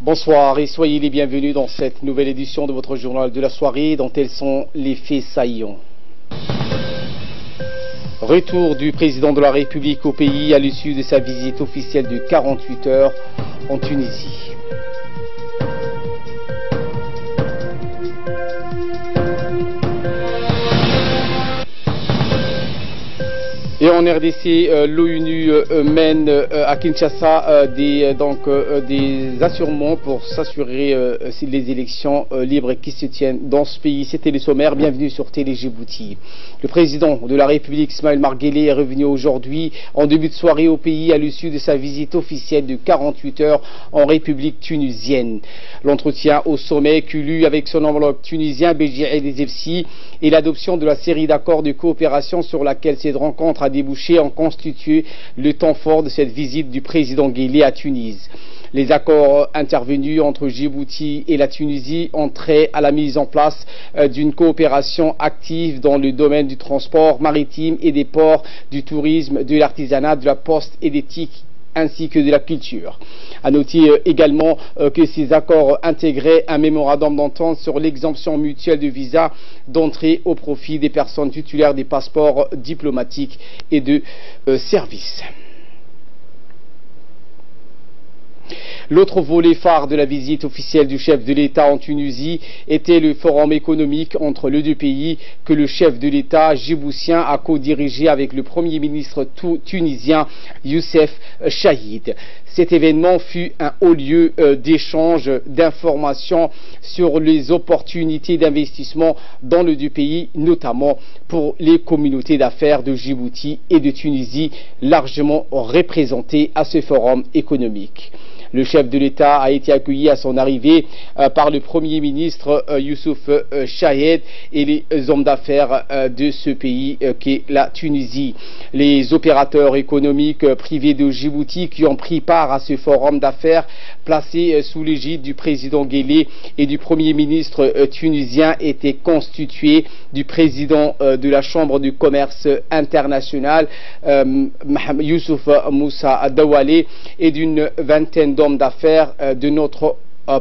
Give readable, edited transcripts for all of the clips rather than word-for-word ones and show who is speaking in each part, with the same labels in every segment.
Speaker 1: Bonsoir et soyez les bienvenus dans cette nouvelle édition de votre journal de la soirée dont tels sont les faits saillants. Retour du président de la République au pays à l'issue de sa visite officielle de 48 heures en Tunisie. Et en RDC, l'ONU mène à Kinshasa des assuремents pour s'assurer les élections libres qui se tiennent dans ce pays. C'était le sommaire. Bienvenue sur Télé Djibouti. Le président de la République, Ismaël Omar Guelleh, est revenu aujourd'hui en début de soirée au pays à l'issue de sa visite officielle de 48 heures en République tunisienne. L'entretien au sommet eut avec son homologue tunisien, Béji El Essebsi, et l'adoption de la série d'accords de coopération sur laquelle cette rencontre a débouché ont constitué le temps fort de cette visite du président Guelleh à Tunis. Les accords intervenus entre Djibouti et la Tunisie ont trait à la mise en place d'une coopération active dans le domaine du transport maritime et des ports, du tourisme, de l'artisanat, de la poste et d'éthique ainsi que de la culture. À noter également que ces accords intégraient un mémorandum d'entente sur l'exemption mutuelle de visa d'entrée au profit des personnes titulaires des passeports diplomatiques et de services. L'autre volet phare de la visite officielle du chef de l'État en Tunisie était le forum économique entre les deux pays que le chef de l'État djiboutien a co-dirigé avec le Premier ministre tunisien Youssef Chahid. Cet événement fut un haut lieu d'échange d'informations sur les opportunités d'investissement dans les deux pays, notamment pour les communautés d'affaires de Djibouti et de Tunisie, largement représentées à ce forum économique. Le chef de l'État a été accueilli à son arrivée par le Premier ministre Youssouf Chahid et les hommes d'affaires de ce pays qu'est la Tunisie. Les opérateurs économiques privés de Djibouti qui ont pris part à ce forum d'affaires placé sous l'égide du président Guelleh et du Premier ministre tunisien étaient constitués du président de la Chambre du commerce international Youssouf Moussa Dawalé et d'une vingtaine d'hommes d'affaires de notre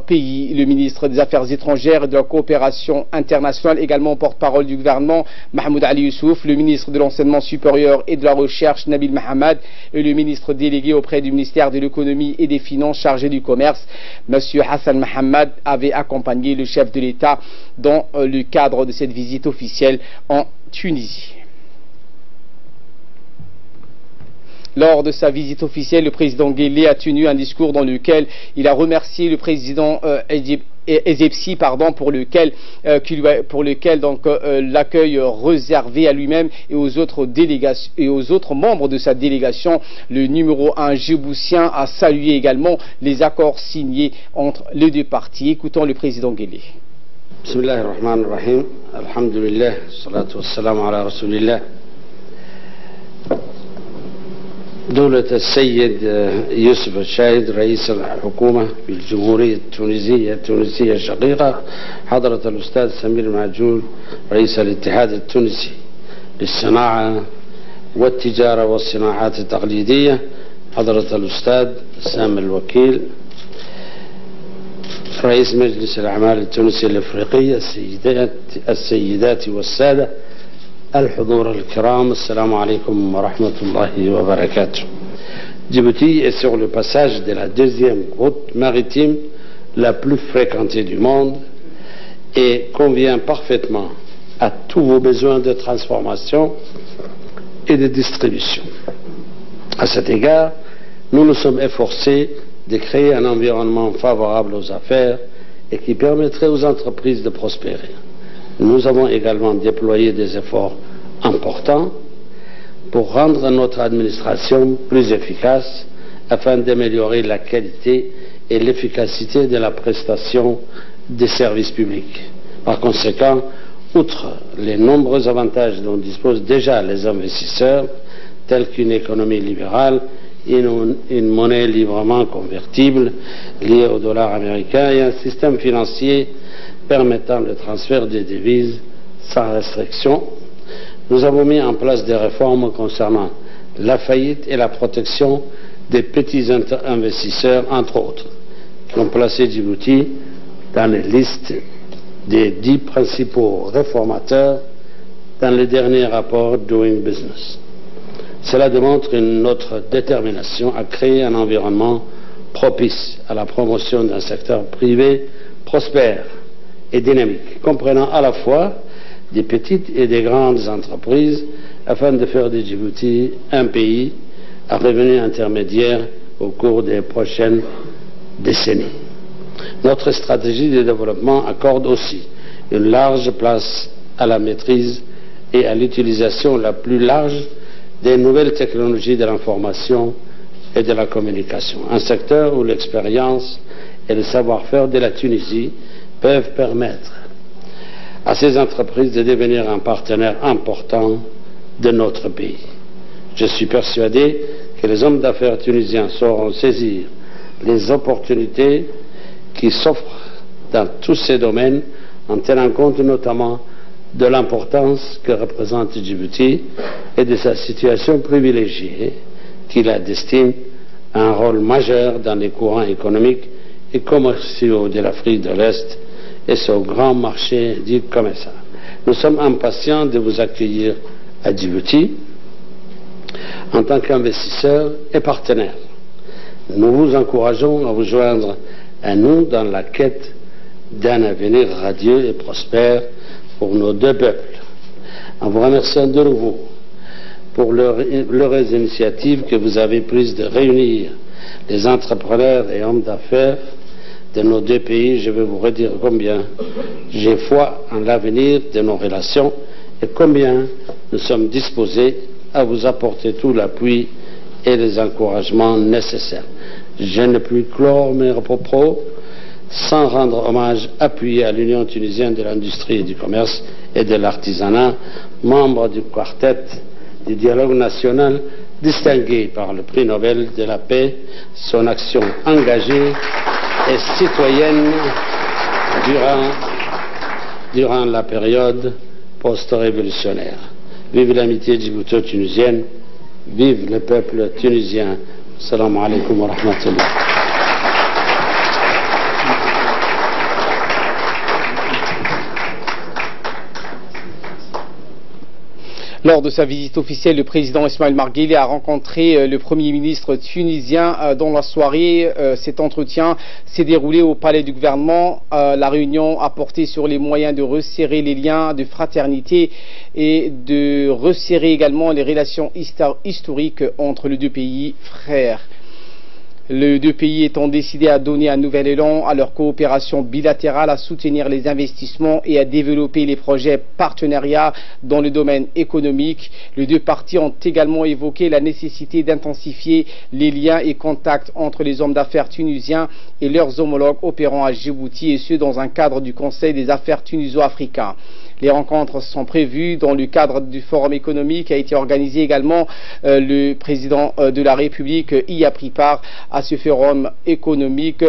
Speaker 1: pays, le ministre des Affaires étrangères et de la coopération internationale, également porte-parole du gouvernement Mahmoud Ali Youssouf, le ministre de l'enseignement supérieur et de la recherche Nabil Mohamed et le ministre délégué auprès du ministère de l'économie et des finances chargé du commerce, M. Hassan Mohamed, avait accompagné le chef de l'État dans le cadre de cette visite officielle en Tunisie. Lors de sa visite officielle, le président Guelleh a tenu un discours dans lequel il a remercié le président Essebsi pour lequel l'accueil réservé à lui-même et aux autres délégations et aux autres membres de sa délégation. Le numéro 1 djiboutien a salué également les accords signés entre les deux parties. Écoutons le président Guelleh.
Speaker 2: Bismillahirrahmanirrahim. Alhamdulillah, salatu wassalamu ala rasulillah. دولة السيد يوسف الشاهد رئيس الحكومة في الجمهورية التونسية الشقيقة، حضرة الأستاذ سمير معجول رئيس الاتحاد التونسي للصناعة والتجارة والصناعات التقليدية، حضرة الأستاذ سام الوكيل رئيس مجلس الأعمال التونسي الأفريقي، السيدات والسادة الحضور الكرام، السلام عليكم ورحمة الله وبركاته. Djibouti est sur le passage de la deuxième route maritime la plus fréquentée du monde et convient parfaitement à tous vos besoins de transformation et de distribution. À cet égard, nous nous sommes efforcés de créer un environnement favorable aux affaires et qui permettrait aux entreprises de prospérer. Nous avons également déployé des efforts importants pour rendre notre administration plus efficace afin d'améliorer la qualité et l'efficacité de la prestation des services publics. Par conséquent, outre les nombreux avantages dont disposent déjà les investisseurs, tels qu'une économie libérale, une monnaie librement convertible liée au dollar américain et un système financier permettant le transfert des devises sans restriction, nous avons mis en place des réformes concernant la faillite et la protection des petits investisseurs, entre autres. qui ont placé Djibouti dans les listes des 10 principaux réformateurs dans le dernier rapport Doing Business. Cela démontre notre détermination à créer un environnement propice à la promotion d'un secteur privé prospère et dynamique, comprenant à la fois des petites et des grandes entreprises, afin de faire de Djibouti un pays à revenu intermédiaire au cours des prochaines décennies. Notre stratégie de développement accorde aussi une large place à la maîtrise et à l'utilisation la plus large des nouvelles technologies de l'information et de la communication, un secteur où l'expérience et le savoir-faire de la Tunisie peuvent permettre à ces entreprises de devenir un partenaire important de notre pays. Je suis persuadé que les hommes d'affaires tunisiens sauront saisir les opportunités qui s'offrent dans tous ces domaines, en tenant compte notamment de l'importance que représente Djibouti et de sa situation privilégiée qui la destine à un rôle majeur dans les courants économiques et commerciaux de l'Afrique de l'Est et son grand marché du commerce. Nous sommes impatients de vous accueillir à Djibouti en tant qu'investisseurs et partenaires. Nous vous encourageons à vous joindre à nous dans la quête d'un avenir radieux et prospère pour nos deux peuples. En vous remerciant de nouveau pour l'heureuse initiative que vous avez prise de réunir les entrepreneurs et hommes d'affaires de nos deux pays, je vais vous redire combien j'ai foi en l'avenir de nos relations et combien nous sommes disposés à vous apporter tout l'appui et les encouragements nécessaires. Je ne puis clore mes propos sans rendre hommage appuyé à l'Union tunisienne de l'industrie et du commerce et de l'artisanat, membre du quartet du dialogue national, distingué par le prix Nobel de la paix, son action engagée et citoyenne durant la période post-révolutionnaire. Vive l'amitié djibouto-tunisienne, vive le peuple tunisien. Assalamu alaikum wa rahmatullah.
Speaker 1: Lors de sa visite officielle, le président Ismaël Marguerite a rencontré le Premier ministre tunisien dans la soirée. Cet entretien s'est déroulé au palais du gouvernement. La réunion a porté sur les moyens de resserrer les liens de fraternité et de resserrer également les relations historiques entre les deux pays frères. Les deux pays étant décidés à donner un nouvel élan à leur coopération bilatérale, à soutenir les investissements et à développer les projets partenariats dans le domaine économique. Les deux parties ont également évoqué la nécessité d'intensifier les liens et contacts entre les hommes d'affaires tunisiens et leurs homologues opérant à Djibouti, et ce dans un cadre du Conseil des affaires tuniso-africains. Les rencontres sont prévues dans le cadre du forum économique qui a été organisé également. Le président de la République y a pris part à ce forum économique.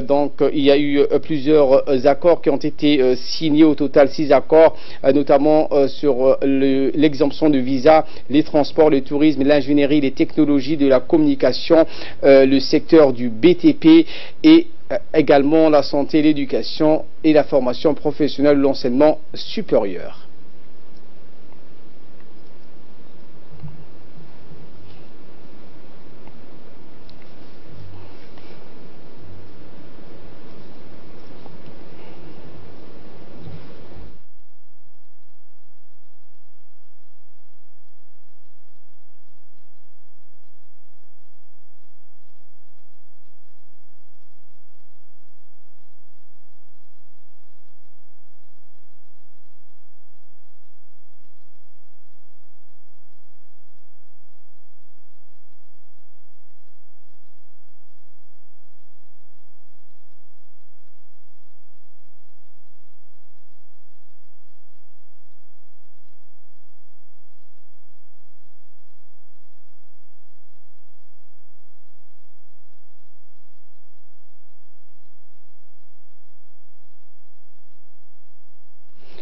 Speaker 1: Donc il y a eu plusieurs accords qui ont été signés, au total 6 accords, notamment sur l'exemption de visa, les transports, le tourisme, l'ingénierie, les technologies de la communication, le secteur du BTP et également la santé, l'éducation et la formation professionnelle, l'enseignement supérieur.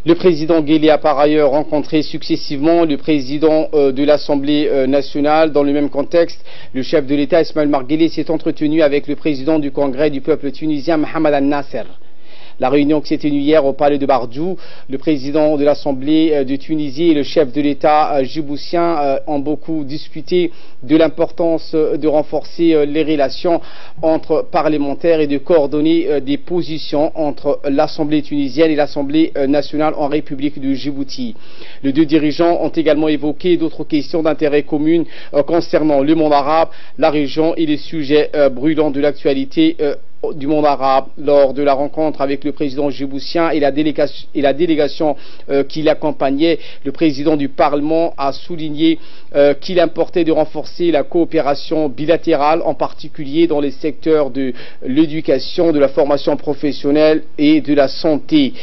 Speaker 1: Le président Guelleh a par ailleurs rencontré successivement le président de l'Assemblée nationale. Dans le même contexte, le chef de l'État Ismaël Omar Guelleh s'est entretenu avec le président du Congrès du peuple tunisien Mohamed Al-Nasser. La réunion qui s'est tenue hier au palais de Bardou, le président de l'Assemblée de Tunisie et le chef de l'État djiboutien ont beaucoup discuté de l'importance de renforcer les relations entre parlementaires et de coordonner des positions entre l'Assemblée tunisienne et l'Assemblée nationale en République de Djibouti. Les deux dirigeants ont également évoqué d'autres questions d'intérêt commun concernant le monde arabe, la région et les sujets brûlants de l'actualité du monde arabe. Lors de la rencontre avec le président djiboutien et la délégation qui l'accompagnait, le président du Parlement a souligné qu'il importait de renforcer la coopération bilatérale, en particulier dans les secteurs de l'éducation, de la formation professionnelle et de la santé.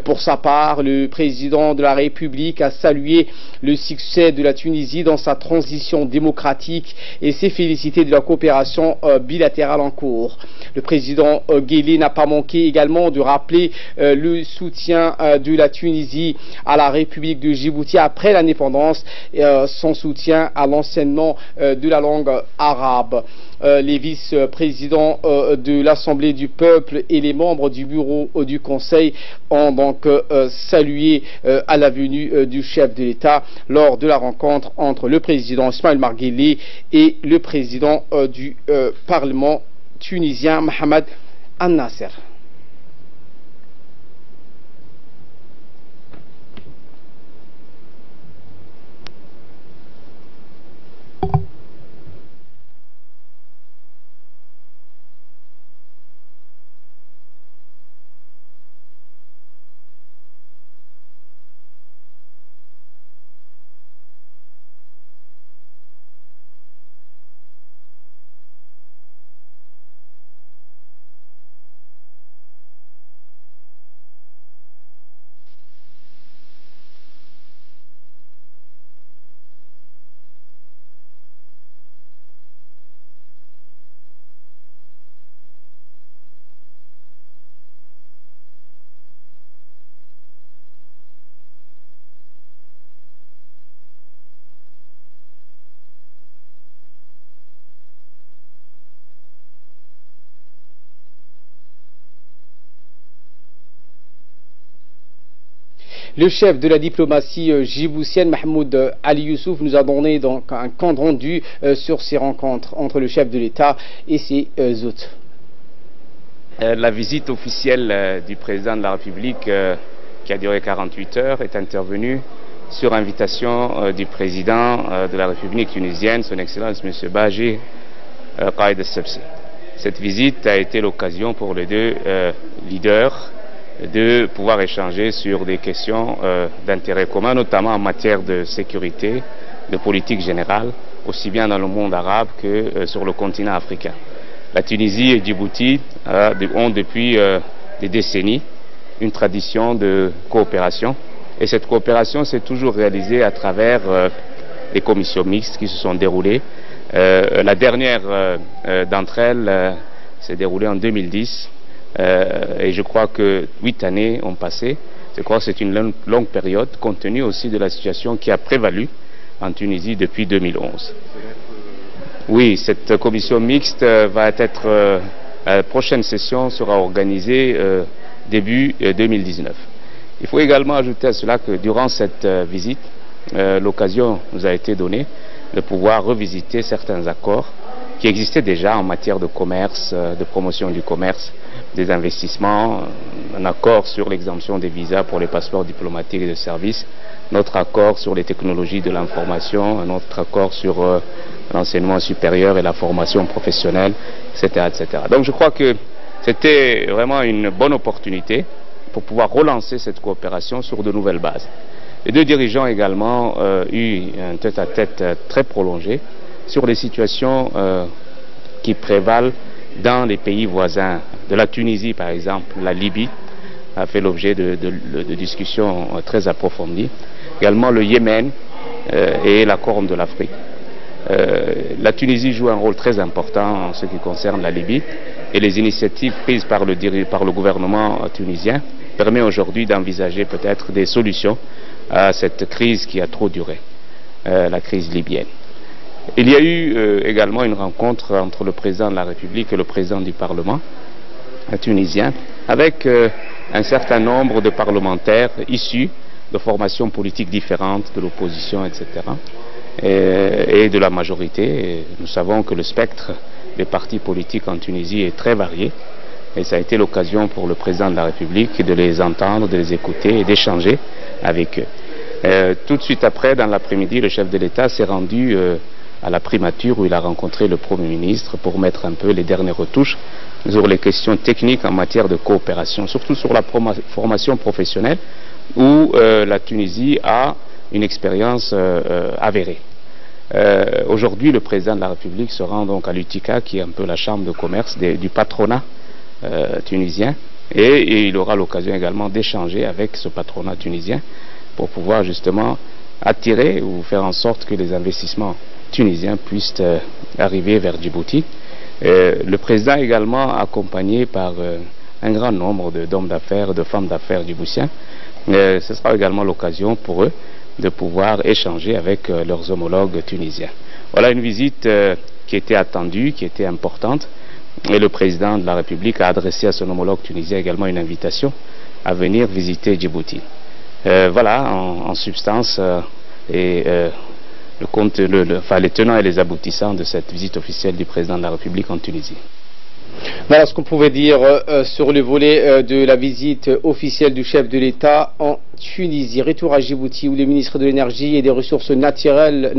Speaker 1: Pour sa part, le président de la République a salué le succès de la Tunisie dans sa transition démocratique et s'est félicité de la coopération bilatérale en cours. Le président Guelleh n'a pas manqué également de rappeler le soutien de la Tunisie à la République de Djibouti après l'indépendance, son soutien à l'enseignement de la langue arabe. Les vice-présidents de l'Assemblée du peuple et les membres du bureau du Conseil ont donc salué à la venue du chef de l'État lors de la rencontre entre le président Ismaël Omar Guelleh et le président du Parlement tunisien Mohamed Al-Nasser. Le chef de la diplomatie djiboutienne, Mahmoud Ali Youssouf, nous a donné donc un compte rendu sur ces rencontres entre le chef de l'État et ses hôtes.
Speaker 3: La visite officielle du président de la République, qui a duré 48 heures, est intervenue sur invitation du président de la République tunisienne, son Excellence M. Baji Qaïd El-Sebsi. Cette visite a été l'occasion pour les deux leaders de pouvoir échanger sur des questions d'intérêt commun, notamment en matière de sécurité, de politique générale, aussi bien dans le monde arabe que sur le continent africain. La Tunisie et Djibouti ont depuis des décennies une tradition de coopération, et cette coopération s'est toujours réalisée à travers des commissions mixtes qui se sont déroulées. La dernière d'entre elles s'est déroulée en 2010. Et je crois que 8 années ont passé. Je crois que c'est une longue période, compte tenu aussi de la situation qui a prévalu en Tunisie depuis 2011. Oui, cette commission mixte va être... la prochaine session sera organisée début 2019. Il faut également ajouter à cela que durant cette visite, l'occasion nous a été donnée de pouvoir revisiter certains accords qui existaient déjà en matière de commerce, de promotion du commerce, des investissements, un accord sur l'exemption des visas pour les passeports diplomatiques et de services, notre accord sur les technologies de l'information, un autre accord sur l'enseignement supérieur et la formation professionnelle, etc., etc. Donc je crois que c'était vraiment une bonne opportunité pour pouvoir relancer cette coopération sur de nouvelles bases. Les deux dirigeants ont également eu un tête-à-tête très prolongé sur les situations qui prévalent dans les pays voisins. De la Tunisie, par exemple, la Libye a fait l'objet de discussions très approfondies. Également le Yémen et la Corne de l'Afrique. La Tunisie joue un rôle très important en ce qui concerne la Libye, et les initiatives prises par le gouvernement tunisien permet aujourd'hui d'envisager peut-être des solutions à cette crise qui a trop duré, la crise libyenne. Il y a eu également une rencontre entre le président de la République et le président du Parlement tunisien, avec un certain nombre de parlementaires issus de formations politiques différentes, de l'opposition, etc., et de la majorité. Et nous savons que le spectre des partis politiques en Tunisie est très varié, et ça a été l'occasion pour le président de la République de les entendre, de les écouter et d'échanger avec eux. Tout de suite après, dans l'après-midi, le chef de l'État s'est rendu à la primature où il a rencontré le Premier ministre pour mettre un peu les dernières retouches sur les questions techniques en matière de coopération, surtout sur la formation professionnelle où la Tunisie a une expérience avérée. Aujourd'hui, le président de la République se rend donc à l'UTICA, qui est un peu la chambre de commerce du patronat tunisien, et il aura l'occasion également d'échanger avec ce patronat tunisien pour pouvoir justement attirer ou faire en sorte que les investissements tunisiens puissent arriver vers Djibouti. Le président est également accompagné par un grand nombre d'hommes d'affaires, de femmes d'affaires djiboutiens. Ce sera également l'occasion pour eux de pouvoir échanger avec leurs homologues tunisiens. Voilà une visite qui était attendue, qui était importante, et le président de la République a adressé à son homologue tunisien également une invitation à venir visiter Djibouti. Voilà en substance les tenants et les aboutissants de cette visite officielle du président de la République en Tunisie.
Speaker 1: Voilà ce qu'on pouvait dire sur le volet de la visite officielle du chef de l'État en Tunisie. Retour à Djibouti où le ministre de l'Énergie et des Ressources naturelles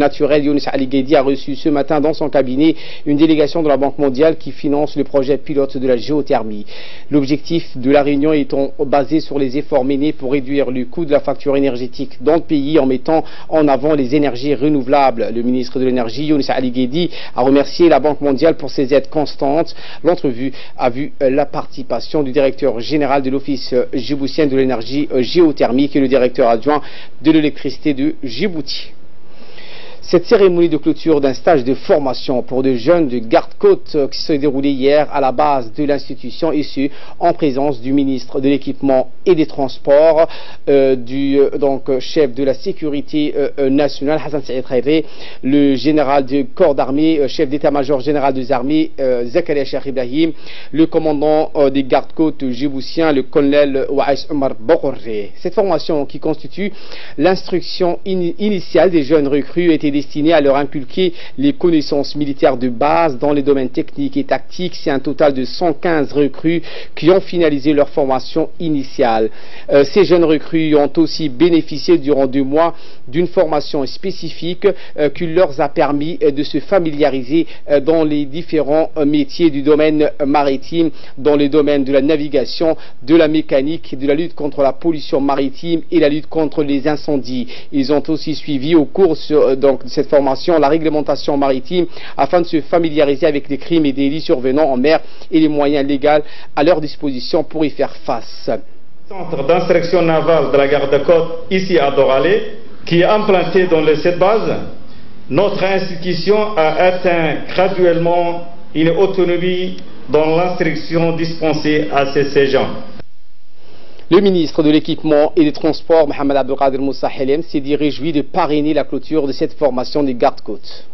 Speaker 1: Younes Ali Gueidi, a reçu ce matin dans son cabinet une délégation de la Banque mondiale qui finance le projet pilote de la géothermie. L'objectif de la réunion étant basé sur les efforts menés pour réduire le coût de la facture énergétique dans le pays en mettant en avant les énergies renouvelables. Le ministre de l'Énergie Younes Ali Gueidi a remercié la Banque mondiale pour ses aides constantes. L'entrevue a vu la participation du directeur général de l'Office djiboutien de l'énergie géothermique et le directeur adjoint de l'électricité de Djibouti. Cette cérémonie de clôture d'un stage de formation pour des jeunes de garde-côte qui s'est déroulée hier à la base de l'institution, issue en présence du ministre de l'Équipement et des Transports, du chef de la sécurité nationale Hassan Saïd Khairé, le général du corps d'armée, chef d'état-major général des armées Zakaria Cheikh Ibrahim, le commandant des garde-côtes djiboutiens, le colonel Ouaïs Omar Bokoré. Cette formation, qui constitue l'instruction initiale des jeunes recrues, était destinée à leur inculquer les connaissances militaires de base dans les domaines techniques et tactiques. C'est un total de 115 recrues qui ont finalisé leur formation initiale. Ces jeunes recrues ont aussi bénéficié durant 2 mois d'une formation spécifique qui leur a permis de se familiariser dans les différents métiers du domaine maritime, dans les domaines de la navigation, de la mécanique, de la lutte contre la pollution maritime et la lutte contre les incendies. Ils ont aussi suivi au cours de cette formation la réglementation maritime afin de se familiariser avec les crimes et délits survenant en mer et les moyens légaux à leur disposition pour y faire face.
Speaker 4: Centre d'instruction navale de la garde-côte ici à Doralé, qui est implanté dans cette base, notre institution a atteint graduellement une autonomie dans l'instruction dispensée à ces gens.
Speaker 1: Le ministre de l'Équipement et des Transports, Mohamed Abdelkader Moussa Helem, s'est dit réjoui de parrainer la clôture de cette formation des gardes-côtes.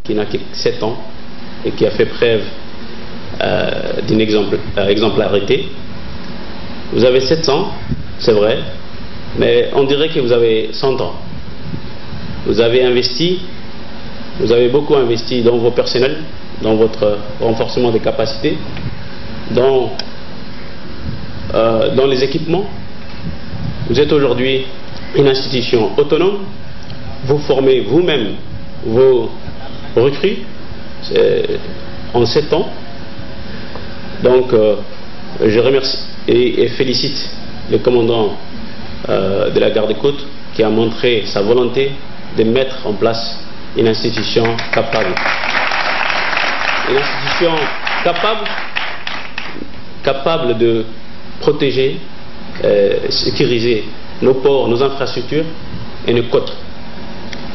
Speaker 2: Qui n'a que 7 ans et qui a fait preuve d'une exemplarité. Vous avez 7 ans, c'est vrai, mais on dirait que vous avez 100 ans. Vous avez investi, vous avez beaucoup investi dans vos personnels, dans votre renforcement des capacités, dans les équipements. Vous êtes aujourd'hui une institution autonome. Vous formez vous-même vos recrues en 7 ans. Donc je remercie et félicite le commandant de la garde-côte qui a montré sa volonté de mettre en place une institution capable. Une institution capable de protéger, sécuriser nos ports, nos infrastructures et nos côtes.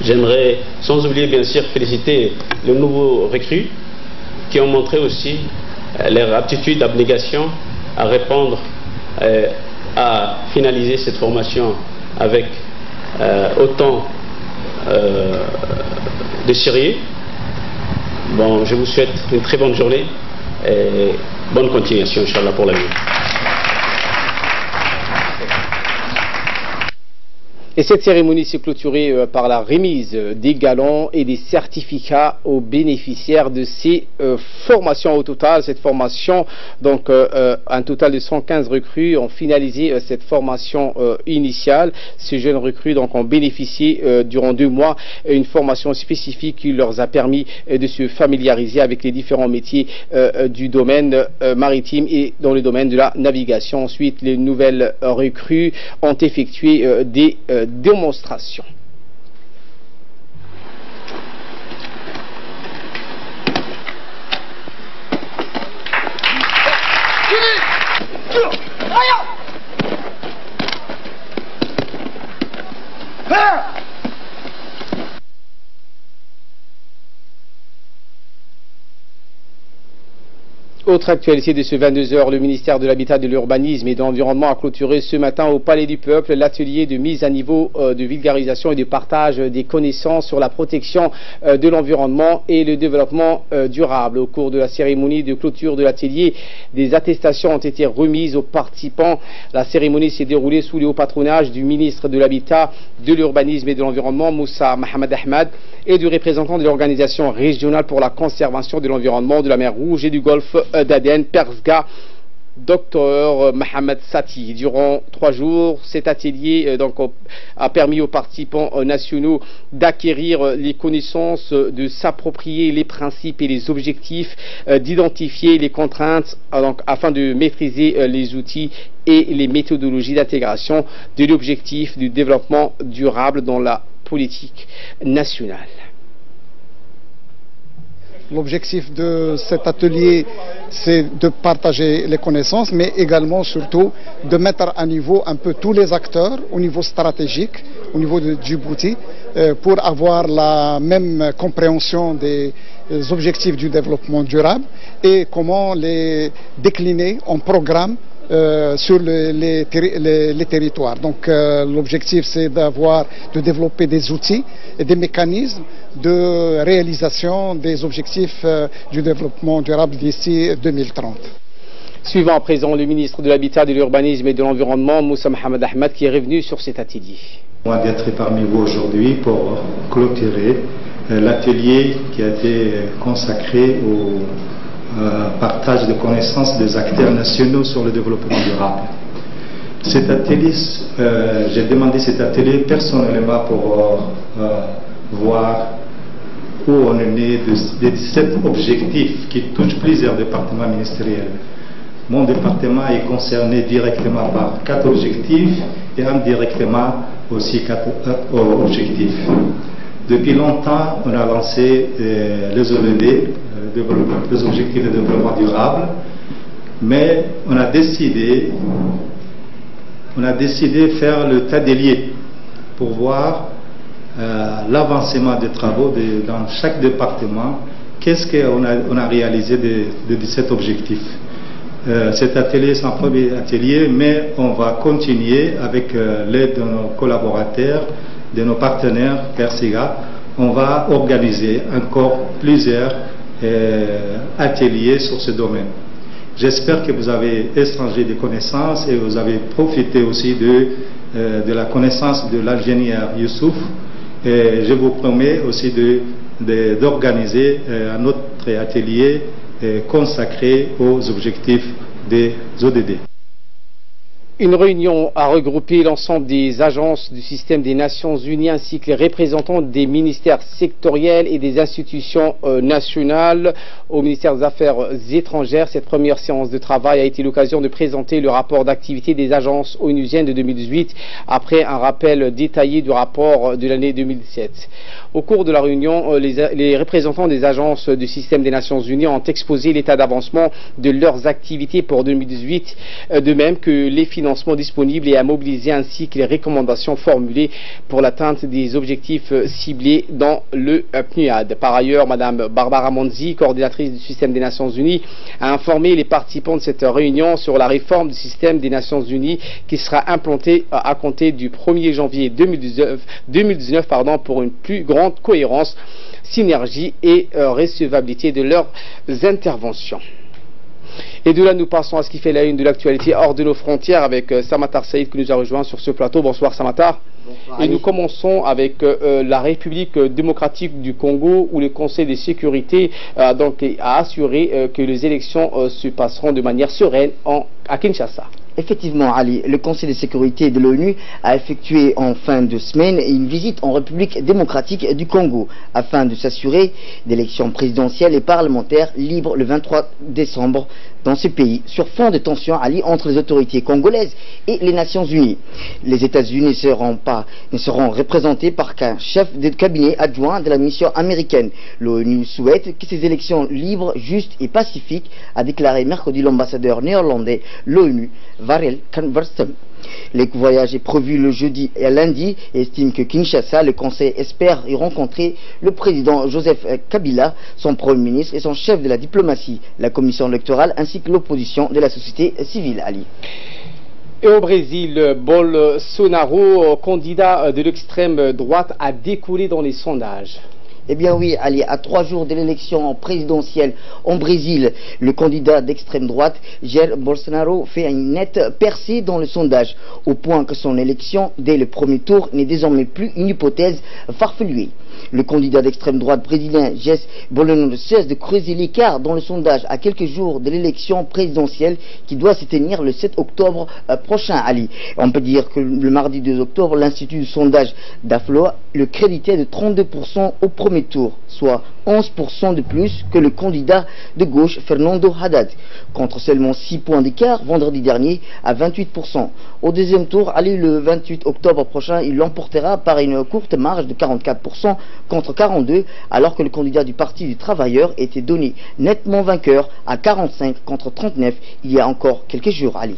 Speaker 2: J'aimerais, sans oublier bien sûr, féliciter les nouveaux recrues qui ont montré aussi leur aptitude, abnégation à répondre à finaliser cette formation avec autant de sérieux. Bon, je vous souhaite une très bonne journée et bonne continuation, Inch'Allah, pour la vie.
Speaker 1: Et cette cérémonie s'est clôturée par la remise des galons et des certificats aux bénéficiaires de ces formations. Au total, cette formation, donc un total de 115 recrues ont finalisé cette formation initiale. Ces jeunes recrues donc ont bénéficié durant 2 mois une formation spécifique qui leur a permis de se familiariser avec les différents métiers du domaine maritime et dans le domaine de la navigation. Ensuite, les nouvelles recrues ont effectué des démonstration. Autre actualité de ce 22h, le ministère de l'Habitat, de l'Urbanisme et de l'Environnement a clôturé ce matin au Palais du Peuple l'atelier de mise à niveau de vulgarisation et de partage des connaissances sur la protection de l'environnement et le développement durable. Au cours de la cérémonie de clôture de l'atelier, des attestations ont été remises aux participants. La cérémonie s'est déroulée sous le haut patronage du ministre de l'Habitat, de l'Urbanisme et de l'Environnement, Moussa Mohamed Ahmad, et du représentant de l'Organisation régionale pour la conservation de l'environnement de la mer Rouge et du Golfe d'Aden, Persga, Dr Mohamed Sati. Durant 3 jours, cet atelier a permis aux participants nationaux d'acquérir les connaissances, de s'approprier les principes et les objectifs, d'identifier les contraintes afin de maîtriser les outils et les méthodologies d'intégration de l'objectif du développement durable dans la politique nationale.
Speaker 5: L'objectif de cet atelier, c'est de partager les connaissances, mais également, surtout, de mettre à niveau un peu tous les acteurs au niveau stratégique, au niveau de Djibouti, pour avoir la même compréhension des objectifs du développement durable et comment les décliner en programme sur les territoires. Donc l'objectif, c'est de développer des outils et des mécanismes de réalisation des objectifs du développement durable d'ici 2030.
Speaker 1: Suivant à présent le ministre de l'Habitat, de l'Urbanisme et de l'Environnement, Moussa Mohamed Ahmad, qui est revenu sur cet atelier.
Speaker 4: Moi d'être parmi vous aujourd'hui pour clôturer l'atelier qui a été consacré au partage de connaissances des acteurs nationaux sur le développement durable. Cet atelier, j'ai demandé cet atelier personnellement pour voir où on en est de cet objectif qui touche plusieurs départements ministériels. Mon département est concerné directement par 4 objectifs et indirectement aussi 4 objectifs. Depuis longtemps, on a lancé les ODD, les objectifs de développement durable, mais on a décidé de faire le tas des lieux pour voir l'avancement des travaux dans chaque département. Qu'est-ce qu'on a réalisé de cet objectif? Cet atelier, c'est un premier atelier, mais on va continuer avec l'aide de nos collaborateurs, de nos partenaires Persiga. On va organiser encore plusieurs ateliers sur ce domaine. J'espère que vous avez échangé des connaissances et vous avez profité aussi de la connaissance de l'ingénieur Youssouf. Et je vous promets aussi d'organiser un autre atelier consacré aux objectifs des ODD.
Speaker 1: Une réunion a regroupé l'ensemble des agences du système des Nations Unies ainsi que les représentants des ministères sectoriels et des institutions nationales. Au ministère des Affaires étrangères, cette première séance de travail a été l'occasion de présenter le rapport d'activité des agences onusiennes de 2018 après un rappel détaillé du rapport de l'année 2017. Au cours de la réunion, les représentants des agences du système des Nations Unies ont exposé l'état d'avancement de leurs activités pour 2018, de même que les financements financements disponibles et à mobiliser ainsi que les recommandations formulées pour l'atteinte des objectifs ciblés dans le PNUAD. Par ailleurs, Mme Barbara Monzi, coordinatrice du système des Nations Unies, a informé les participants de cette réunion sur la réforme du système des Nations Unies qui sera implantée à compter du 1er janvier 2019 pour une plus grande cohérence, synergie et recevabilité de leurs interventions. Et de là, nous passons à ce qui fait la une de l'actualité hors de nos frontières avec Samatar Saïd qui nous a rejoint sur ce plateau. Bonsoir Samatar. Bonsoir, et nous commençons avec la République démocratique du Congo où le Conseil de sécurité a assuré que les élections se passeront de manière sereine à Kinshasa.
Speaker 6: Effectivement, Ali, le Conseil de sécurité de l'ONU a effectué en fin de semaine une visite en République démocratique du Congo afin de s'assurer d'élections présidentielles et parlementaires libres le 23 décembre dans ce pays, sur fond de tensions, Ali, entre les autorités congolaises et les Nations Unies. Les États-Unis ne seront représentés par qu'un chef de cabinet adjoint de la mission américaine. L'ONU souhaite que ces élections libres, justes et pacifiques, a déclaré mercredi l'ambassadeur néerlandais l'ONU, Varel Kanversen. Le voyage est prévu le jeudi et lundi et estime que Kinshasa, le Conseil espère y rencontrer le président Joseph Kabila, son Premier ministre et son chef de la diplomatie, la commission électorale ainsi que l'opposition de la société civile. Ali.
Speaker 1: Et au Brésil, Bolsonaro, candidat de l'extrême droite, a décollé dans les sondages.
Speaker 6: Eh bien oui, Ali, à 3 jours de l'élection présidentielle en Brésil, le candidat d'extrême droite, Jair Bolsonaro, fait une nette percée dans le sondage, au point que son élection dès le premier tour n'est désormais plus une hypothèse farfeluée. Le candidat d'extrême droite brésilien, Jair Bolsonaro, cesse de creuser l'écart dans le sondage à quelques jours de l'élection présidentielle qui doit se tenir le 7 octobre prochain, Ali. On peut dire que le mardi 2 octobre, l'Institut de sondage d'Afloa le créditait de 32% au premier tour, soit 11% de plus que le candidat de gauche Fernando Haddad, contre seulement 6 points d'écart vendredi dernier à 28%. Au deuxième tour, Ali, le 28 octobre prochain, il l'emportera par une courte marge de 44% contre 42%, alors que le candidat du Parti des Travailleurs était donné nettement vainqueur à 45 contre 39 il y a encore quelques jours, Ali.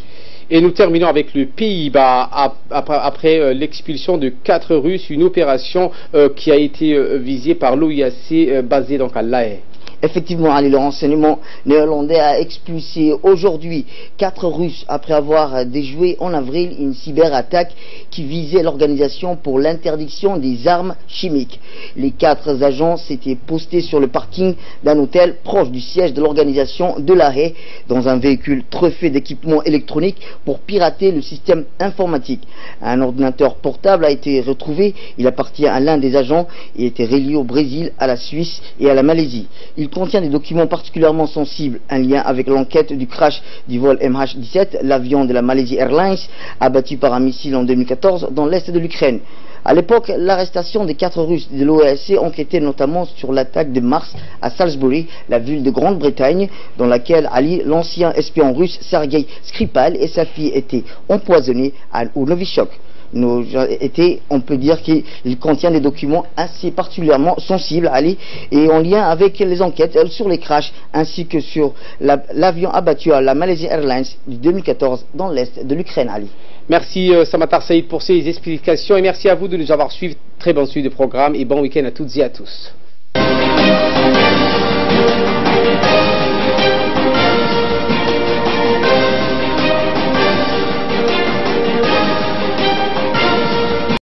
Speaker 1: Et nous terminons avec le Pays-Bas. Après l'expulsion de 4 Russes, une opération qui a été visée par l'OIAC basée donc à La Haye.
Speaker 6: Effectivement, le renseignement néerlandais a expulsé aujourd'hui 4 Russes après avoir déjoué en avril une cyberattaque qui visait l'Organisation pour l'interdiction des armes chimiques. Les 4 agents s'étaient postés sur le parking d'un hôtel proche du siège de l'organisation de La Haye dans un véhicule truffé d'équipements électroniques pour pirater le système informatique. Un ordinateur portable a été retrouvé. Il appartient à l'un des agents et était relié au Brésil, à la Suisse et à la Malaisie. Il contient des documents particulièrement sensibles, un lien avec l'enquête du crash du vol MH17, l'avion de la Malaysia Airlines, abattu par un missile en 2014 dans l'est de l'Ukraine. À l'époque, l'arrestation des 4 Russes de l'OASC enquêtait notamment sur l'attaque de mars à Salisbury, la ville de Grande-Bretagne, dans laquelle Ali, l'ancien espion russe Sergei Skripal et sa fille étaient empoisonnés au Novichok. On peut dire qu'il contient des documents assez particulièrement sensibles, Ali, et en lien avec les enquêtes sur les crashs ainsi que sur l'avion abattu à la Malaysia Airlines de 2014 dans l'est de l'Ukraine, Ali.
Speaker 1: Merci Samatar Saïd pour ces explications et merci à vous de nous avoir suivis. Très bonne suite de programme et bon week-end à toutes et à tous.